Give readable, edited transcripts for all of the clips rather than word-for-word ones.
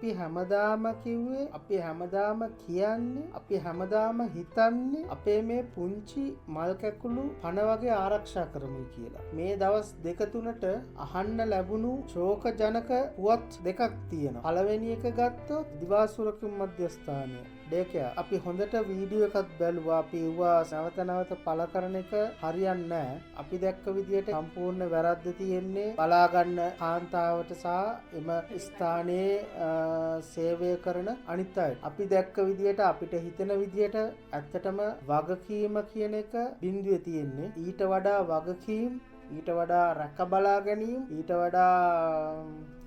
අපි හැමදාම කිව්වේ, අපි හැමදාම කියන්නේ, අපි හැමදාම හිතන්නේ අපේ මේ පුංචි මල් කැකුළු පණ වගේ ආරක්ෂා කරමුයි කියලා. මේ දවස් දෙක තුනට අහන්න ලැබුණු ශෝකජනක පුවත් දෙකක් තියෙනවා. පළවෙනි එක ගත්තොත් දිවා සුරකින් මධ්‍යස්ථානය ඩේකයා. අපි හොඳට වීඩියෝ එකක් බැලුවා. අපි ඒවා නැවත පළ කරන එක හරියන්නේ නැහැ. අපි දැක්ක විදියට සම්පූර්ණ වැරද්ද තියෙන්නේ බලා ගන්න කාන්තාවට සහ එම ස්ථානයේ සේවය කරන අනිත් අය. අපි දැක්ක විදියට අපිට හිතෙන විදියට ඇත්තටම වගකීම කියන එක බිඳුවේ තියෙන්නේ. ඊට වඩා වගකීම්, ඊට වඩා රැක බලා ගැනීම, ඊට වඩා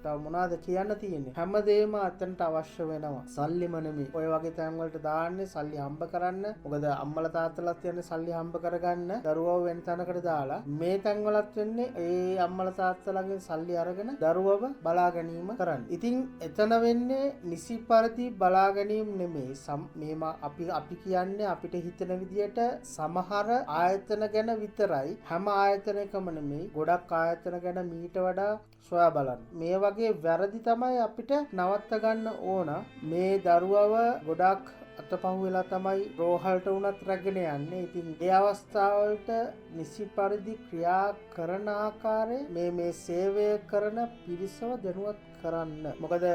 තව මොනවද කියන්න තියෙන්නේ? හැමදේම අතනට අවශ්‍ය වෙනවා. සල්ලිම නෙමෙයි. ඔය වගේ තැන් වලට දාන්නේ සල්ලි හම්බ කරන්න. මොකද අම්මලා තාත්තලාත් යන්නේ සල්ලි හම්බ කරගන්න. දරුවව වෙන තැනකට දාලා මේ තැන් වලත් වෙන්නේ ඒ අම්මලා තාත්තලාගෙන් සල්ලි අරගෙන දරුවව බලා ගැනීම කරන්න. ඉතින් එතන වෙන්නේ නිසි පරිදි බලා ගැනීම නෙමෙයි. මේම අපි කියන්නේ අපිට හිතෙන විදියට සමහර ආයතන ගැන විතරයි. හැම ආයතනයකම නෙමෙයි. ගොඩක් ආයතන ගැන මීට වඩා සොයා බලන්න. මේ වගේ වැරදි තමයි අපිට නවත්ත ගන්න ඕන. මේ දරුවව ගොඩක් අතපහු වෙලා තමයි රෝහලට උනත් රැගෙන යන්නේ. ඉතින් ඒ අවස්ථාවලට නිසි පරිදි ක්‍රියා කරන ආකාරය මේ සේවය කරන පිරිසව දැනුවත් කරන්න. මොකද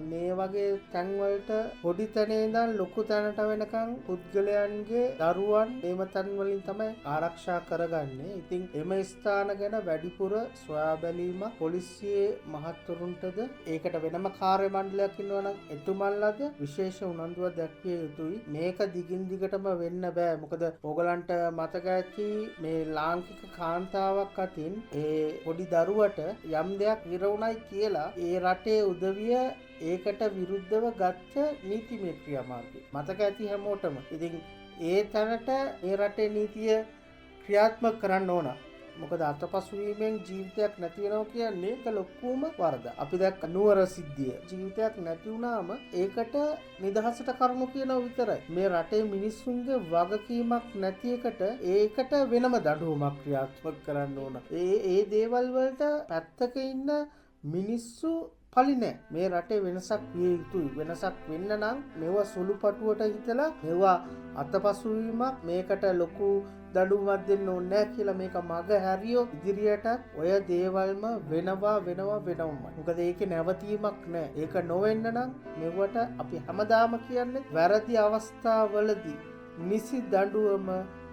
මේ වගේ තැන් වලට පොඩි තැනේ ඉඳන් ලොකු තැනට වෙනකන් පුද්ගලයන්ගේ දරුවන් මේම තැන් වලින් තමයි ආරක්ෂා කරගන්නේ. ඉතින් එම ස්ථාන ගැන වැඩිපුර සොයා බැලීම පොලිසියේ මහත්වරුන්ටද ඒකට වෙනම කාර්ය මණ්ඩලයක් ඉන්නවා නම් එතුමන්ලද විශේෂ උනන්දුවක් දැක්විය යුතුයි. මේක දිගින් දිගටම වෙන්න බෑ. මොකද ඕගලන්ට මතක ඇති මේ ලාංකික කාන්තාවක් අතින් ඒ පොඩි දරුවට යම් දෙයක් ඉරවුණයි කියලා ඒ රටේ උදවිය ඒකට විරුද්ධව ගත්ත නීතිමය ක්‍රියාමාර්ගය මතක ඇති හැමෝටම. ඉතින් ඒ තැනට ඒ රටේ නීතිය ක්‍රියාත්මක කරන්න ඕන. මොකද අතපසුවීමෙන් ජීවිතයක් නැති වෙනවා කියන්නේ ඒක ලොකුම වරද. අපි දැක්ක නුවර සිද්ධිය. ජීවිතයක් නැති වුණාම ඒකට නිදහසට කරුණු කියනවා විතරයි. මේ රටේ මිනිස්සුන්ගේ වගකීමක් නැති ඒකට වෙනම දඬුවමක් ක්‍රියාත්මක කරන්න ඕන. ඒ දේවල් වලට පැත්තක ඉන්න මිනිස්සු පලි නෑ. මේ රටේ වෙනසක් විය යුතුයි. වෙනසක් වෙන්න නම් මේවා සුළුපටුවට හිතලා මේවා අතපසුවීමක් මේකට ලොකු දඬුවමක් දෙන්න ඕනේ නෑ කියලා මේක මග හැරියොත් ඉදිරියට ඔය දේවල්ම වෙනවම. මොකද ඒකේ නැවතීමක් නෑ. ඒක නොවෙන්න නම් මෙවට අපි හැමදාම කියන්නේ වැරදි අවස්ථාවලදී නිසි දඬුවම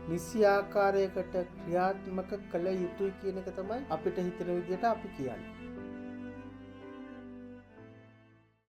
නිසි ආකාරයකට ක්‍රියාත්මක කළ යුතුයි කියන එක තමයි අපිට හිතෙන විදිහට අපි කියන්නේ.